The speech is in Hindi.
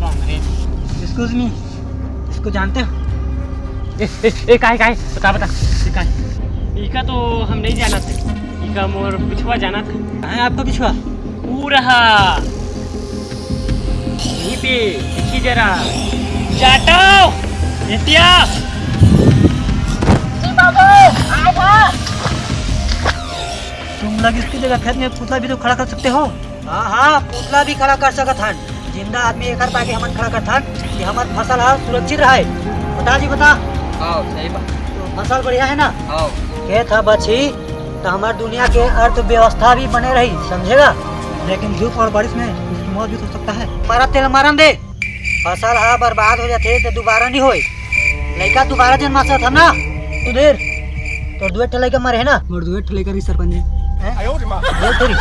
एक्सक्यूज मी, इसको जानते हो? काय बता काय इका तो हम नहीं जाना थे, इका मोर पिछुआ जाना था। कहाँ है आपका पिछुआ? वो रहा यहीं पे, देखिए जरा। जाटो नित्या तुम लोग इसकी जगह खेत में पुतला भी तो खड़ा कर सकते हो। हाँ हाँ, पुतला भी खड़ा कर सकत हन। जिंदा आदमी एक पाके हमन खड़ा कर थन कि हमार फसल है सुरक्षित रहे। बता जी बता। हाँ सही बात। तो फसल बढ़िया है ना? हाँ खेत है बची तो हमार दुनिया के अर्थव्यवस्था भी बने रही, समझेगा? लेकिन धूप और बारिश में उसकी मौत भी हो सकता है। हमारा तेल मारन दे, फसल है बर्बाद हो जाते तो दोबारा नहीं होए। लड़का दोबारा जन्मा था ना तू देर तो दुए ठे लड़का मरे है ना? मोर दुए ठे लड़का भी सरपंच है। थोड़ी